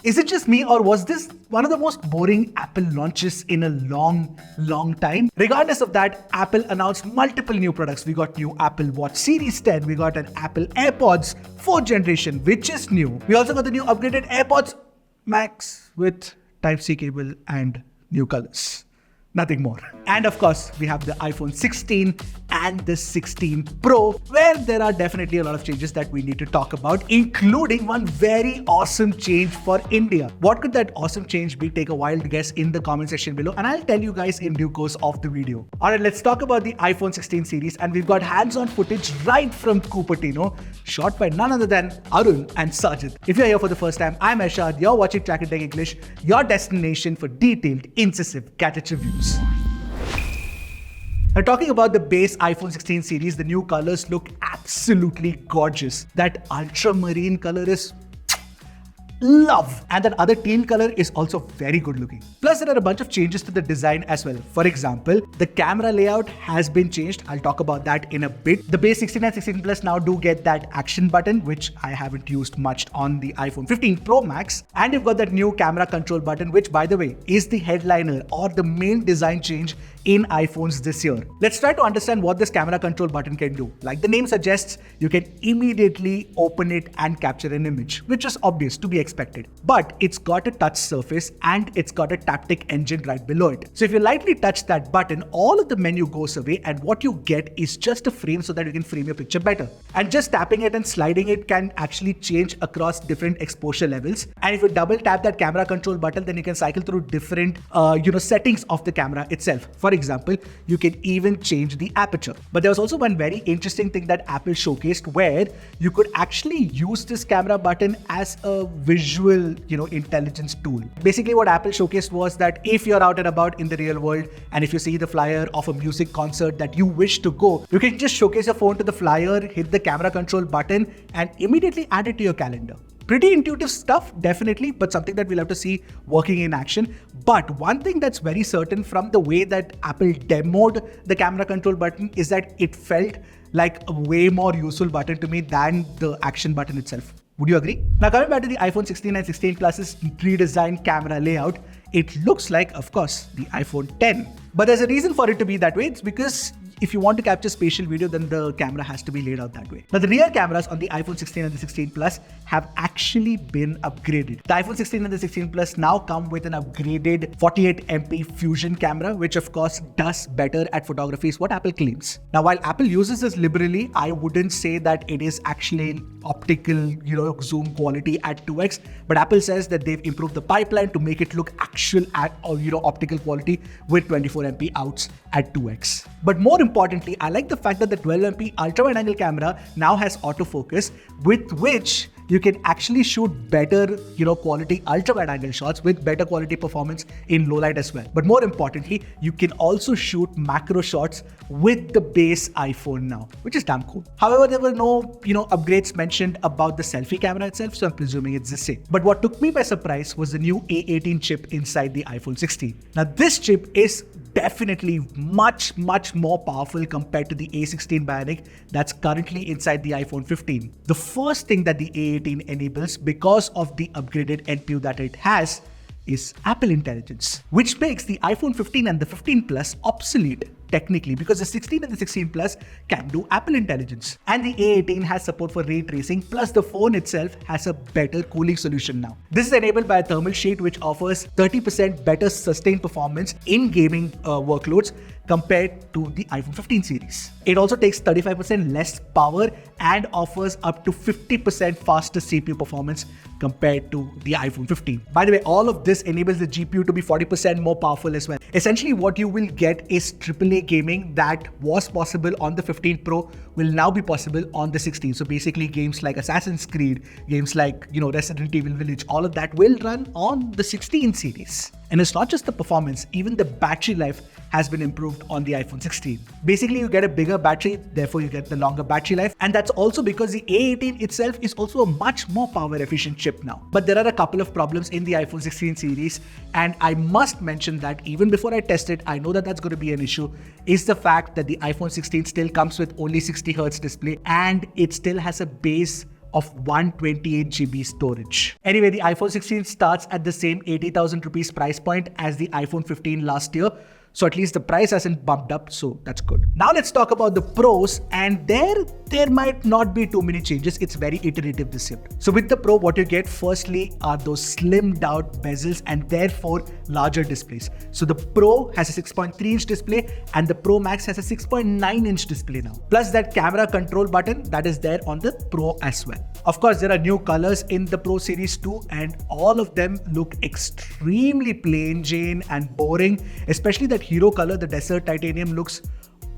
Is it just me, or was this one of the most boring Apple launches in a long time? Regardless of that, Apple announced multiple new products. We got new Apple Watch Series 10. We got an Apple Airpods 4th generation, which is new. We also got the new upgraded AirPods Max with Type-C cable and new colors. Nothing more. And of course, we have the iPhone 16 and the 16 Pro, where there are definitely a lot of changes that we need to talk about, including one very awesome change for India. What could that awesome change be? Take a wild guess in the comment section below, and I'll tell you guys in due course of the video. Alright, let's talk about the iPhone 16 series, and we've got hands-on footage right from Cupertino, shot by none other than Arun and Sajid. If you're here for the first time, I'm Ashad, you're watching Trakin Tech English, your destination for detailed, incisive gadget reviews. Now, talking about the base iPhone 16 series, the new colors look absolutely gorgeous. That ultramarine color is love, and that other teal color is also very good looking. Plus, there are a bunch of changes to the design as well. For example, the camera layout has been changed. I'll talk about that in a bit. The base 16 and 16 Plus now do get that action button, which I haven't used much on the iPhone 15 Pro Max. And you've got that new camera control button, which, by the way, is the headliner or the main design change in iPhones this year. Let's try to understand what this camera control button can do. Like the name suggests, you can immediately open it and capture an image, which is obvious to be expected. But it's got a touch surface and it's got a taptic engine right below it. So if you lightly touch that button, all of the menu goes away and what you get is just a frame so that you can frame your picture better. And just tapping it and sliding it can actually change across different exposure levels. And if you double tap that camera control button, then you can cycle through different settings of the camera itself. For example, you can even change the aperture. But there was also one very interesting thing that Apple showcased where you could actually use this camera button as a visual, intelligence tool. Basically, what Apple showcased was that if you're out and about in the real world and if you see the flyer of a music concert that you wish to go, you can just showcase your phone to the flyer, hit the camera control button, and immediately add it to your calendar. Pretty intuitive stuff, definitely, but something that we'll have to see working in action. But one thing that's very certain from the way that Apple demoed the camera control button is that it felt like a way more useful button to me than the action button itself. Would you agree? Now, coming back to the iPhone 16 and 16 Plus's redesigned camera layout, it looks like, of course, the iPhone 10. But there's a reason for it to be that way. It's because if you want to capture spatial video, then the camera has to be laid out that way. Now, the rear cameras on the iPhone 16 and the 16 Plus have actually been upgraded. The iPhone 16 and the 16 Plus now come with an upgraded 48MP Fusion camera, which of course does better at photography is what Apple claims. Now, while Apple uses this liberally, I wouldn't say that it is actually optical, zoom quality at 2x, but Apple says that they've improved the pipeline to make it look actual at, optical quality with 24MP outs at 2x. But more importantly, I like the fact that the 12MP ultra-wide-angle camera now has autofocus, with which you can actually shoot better, quality ultra-wide-angle shots with better quality performance in low light as well. But more importantly, you can also shoot macro shots with the base iPhone now, which is damn cool. However, there were no, upgrades mentioned about the selfie camera itself, so I'm presuming it's the same. But what took me by surprise was the new A18 chip inside the iPhone 16. Now, this chip is definitely much more powerful compared to the A16 Bionic that's currently inside the iPhone 15. The first thing that the A18 enables, because of the upgraded NPU that it has, is Apple Intelligence, which makes the iPhone 15 and the 15 Plus obsolete technically, because the 16 and the 16 Plus can do Apple Intelligence. And the A18 has support for ray tracing, plus the phone itself has a better cooling solution now. This is enabled by a thermal sheet which offers 30% better sustained performance in gaming workloads compared to the iPhone 15 series. It also takes 35% less power and offers up to 50% faster CPU performance compared to the iPhone 15. By the way, all of this enables the GPU to be 40% more powerful as well. Essentially, what you will get is AAA gaming that was possible on the 15 Pro will now be possible on the 16. So basically, games like Assassin's Creed, games like, Resident Evil Village, all of that will run on the 16 series. And it's not just the performance, even the battery life has been improved on the iPhone 16. Basically, you get a bigger battery, therefore you get the longer battery life. And that's also because the A18 itself is also a much more power efficient chip now. But there are a couple of problems in the iPhone 16 series. And I must mention that even before I test it, I know that that's going to be an issue, is the fact that the iPhone 16 still comes with only 60Hz display and it still has a base of 128GB storage. Anyway, the iPhone 16 starts at the same 80,000 rupees price point as the iPhone 15 last year. So at least the price hasn't bumped up, so that's good. Now let's talk about the pros, and there might not be too many changes. It's very iterative this year. So with the Pro, what you get firstly are those slimmed out bezels and therefore larger displays. So the Pro has a 6.3-inch display and the Pro Max has a 6.9-inch display now. Plus that camera control button that is there on the Pro as well. Of course, there are new colors in the Pro series too, and all of them look extremely plain Jane and boring, especially that hero color, the desert titanium, looks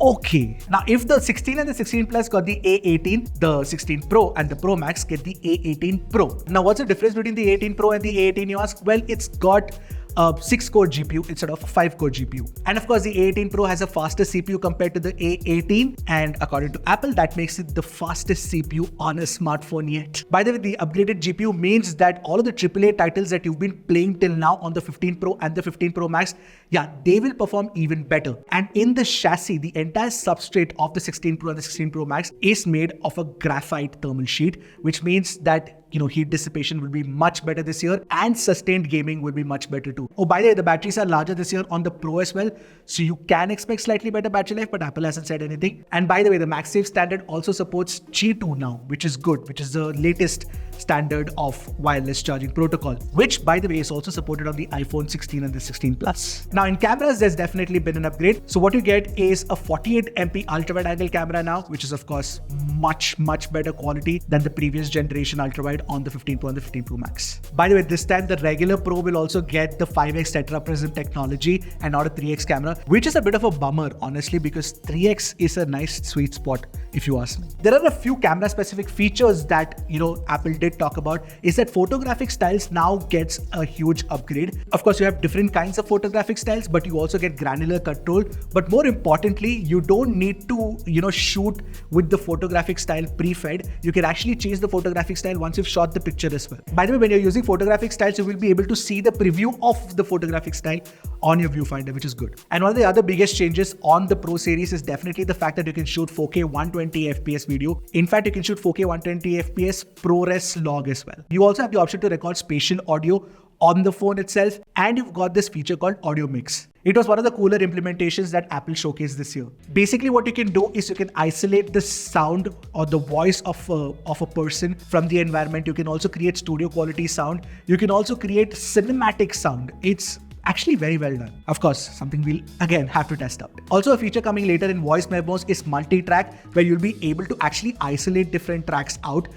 okay. Now, if the 16 and the 16 Plus got the A18, the 16 Pro and the Pro Max get the A18 Pro. Now, what's the difference between the A18 Pro and the A18, you ask? Well, it's got a 6-core GPU instead of a 5-core GPU. And of course, the A18 Pro has a faster CPU compared to the A18, and according to Apple, that makes it the fastest CPU on a smartphone yet. By the way, the upgraded GPU means that all of the AAA titles that you've been playing till now on the 15 Pro and the 15 Pro Max, yeah, they will perform even better. And in the chassis, the entire substrate of the 16 Pro and the 16 Pro Max is made of a graphite thermal sheet, which means that heat dissipation will be much better this year and sustained gaming will be much better too. Oh, by the way, the batteries are larger this year on the Pro as well, so you can expect slightly better battery life, but Apple hasn't said anything. And by the way, the MagSafe standard also supports G2 now, which is good, which is the latest standard of wireless charging protocol, which by the way is also supported on the iPhone 16 and the 16 Plus. Now in cameras, there's definitely been an upgrade. So what you get is a 48MP ultra-wide angle camera now, which is of course much better quality than the previous generation ultra-wide on the 15 Pro and the 15 Pro Max. By the way, this time the regular Pro will also get the 5x tetra prism technology and not a 3x camera, which is a bit of a bummer honestly, because 3x is a nice sweet spot if you ask me. There are a few camera specific features that Apple did talk about, is that photographic styles now gets a huge upgrade. Of course, you have different kinds of photographic styles, but you also get granular control. But more importantly, you don't need to shoot with the photographic style pre-fed. You can actually change the photographic style once you've shot the picture as well. By the way, when you're using photographic styles, you will be able to see the preview of the photographic style on your viewfinder, which is good. And one of the other biggest changes on the Pro series is definitely the fact that you can shoot 4K 120 FPS video. In fact, you can shoot 4K 120 FPS ProRes log as well. You also have the option to record spatial audio on the phone itself, and you've got this feature called Audio Mix. It was one of the cooler implementations that Apple showcased this year. Basically, what you can do is you can isolate the sound or the voice of a person from the environment. You can also create studio quality sound. You can also create cinematic sound. It's actually very well done. Of course, something we'll again have to test out. Also, a feature coming later in voice memos is multi-track, where you'll be able to actually isolate different tracks out.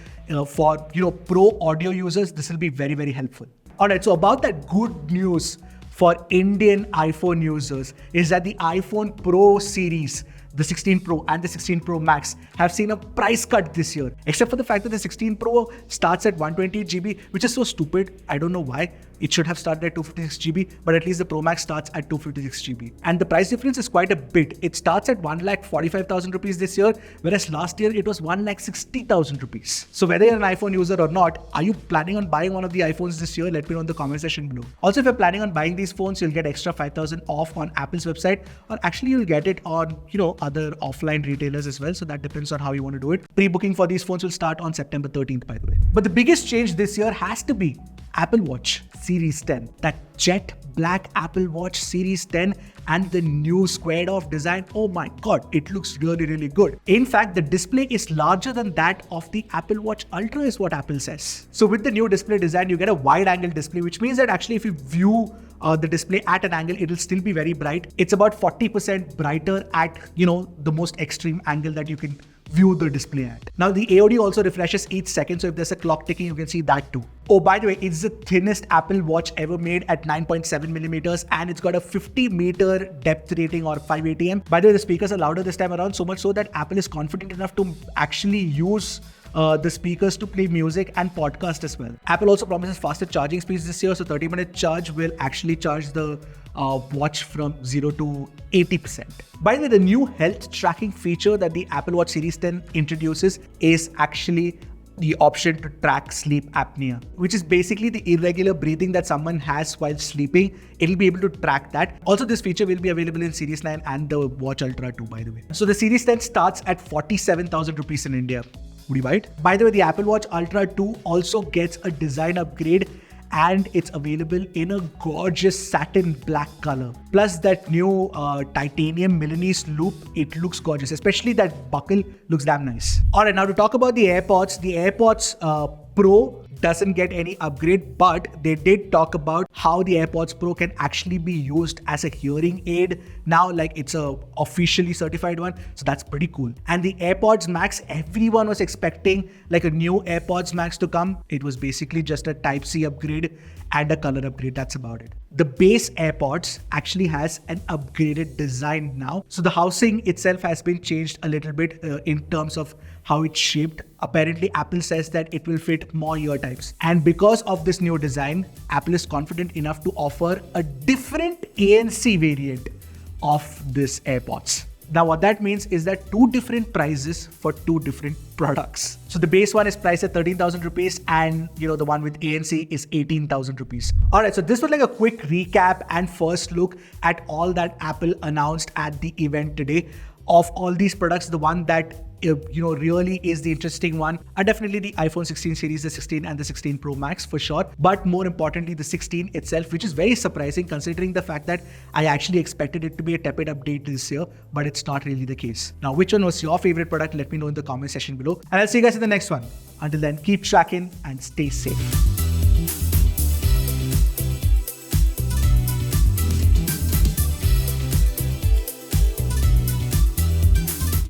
For pro audio users, this will be very helpful. Alright, so about that good news for Indian iPhone users is that the iPhone Pro series, the 16 Pro and the 16 Pro Max, have seen a price cut this year, except for the fact that the 16 Pro starts at 128GB, which is so stupid. I don't know why. It should have started at 256GB, but at least the Pro Max starts at 256GB. And the price difference is quite a bit. It starts at 1,45,000 rupees this year, whereas last year it was 1,60,000 rupees. So whether you're an iPhone user or not, are you planning on buying one of the iPhones this year? Let me know in the comment section below. Also, if you're planning on buying these phones, you'll get extra 5,000 off on Apple's website, or actually you'll get it on, other offline retailers as well. So that depends on how you want to do it. Pre-booking for these phones will start on September 13th, by the way. But the biggest change this year has to be Apple Watch Series 10. That jet black Apple Watch Series 10 and the new squared off design. Oh my god, it looks really good. In fact, the display is larger than that of the Apple Watch Ultra is what Apple says. So with the new display design, you get a wide angle display, which means that actually if you view the display at an angle, it'll still be very bright. It's about 40% brighter at, the most extreme angle that you can view the display at. Now the AOD also refreshes each second, so if there's a clock ticking, you can see that too. Oh, by the way, it's the thinnest Apple Watch ever made at 9.7 millimeters, and it's got a 50-meter depth rating or 5 ATM. By the way, the speakers are louder this time around, so much so that Apple is confident enough to actually use the speakers to play music and podcast as well. Apple also promises faster charging speeds this year, so 30-minute charge will actually charge the watch from 0 to 80%. By the way, the new health tracking feature that the Apple Watch Series 10 introduces is actually the option to track sleep apnea, which is basically the irregular breathing that someone has while sleeping. It'll be able to track that. Also, this feature will be available in Series 9 and the Watch Ultra too, by the way. So the Series 10 starts at 47,000 rupees in India, Would you buy it? By the way, the Apple Watch Ultra 2 also gets a design upgrade, and it's available in a gorgeous satin black color. Plus that new titanium Milanese loop, it looks gorgeous. Especially that buckle looks damn nice. Alright, now to talk about the AirPods. The AirPods Pro doesn't get any upgrade, but they did talk about how the AirPods Pro can actually be used as a hearing aid now, like it's a officially certified one, so that's pretty cool. And the AirPods Max, everyone was expecting like a new AirPods Max to come. It was basically just a Type-C upgrade and a color upgrade, that's about it. The base AirPods actually has an upgraded design now. So the housing itself has been changed a little bit in terms of how it's shaped. Apparently, Apple says that it will fit more ear types. And because of this new design, Apple is confident enough to offer a different ANC variant of this AirPods. Now what that means is that two different prices for two different products. So the base one is priced at 13,000 rupees and the one with ANC is 18,000 rupees. Alright, so this was like a quick recap and first look at all that Apple announced at the event today. Of all these products, the one that really is the interesting one are definitely the iPhone 16 series, the 16 and the 16 Pro Max for sure. But more importantly, the 16 itself, which is very surprising considering the fact that I actually expected it to be a tepid update this year, but it's not really the case. Now, which one was your favorite product? Let me know in the comment section below. And I'll see you guys in the next one. Until then, keep tracking and stay safe.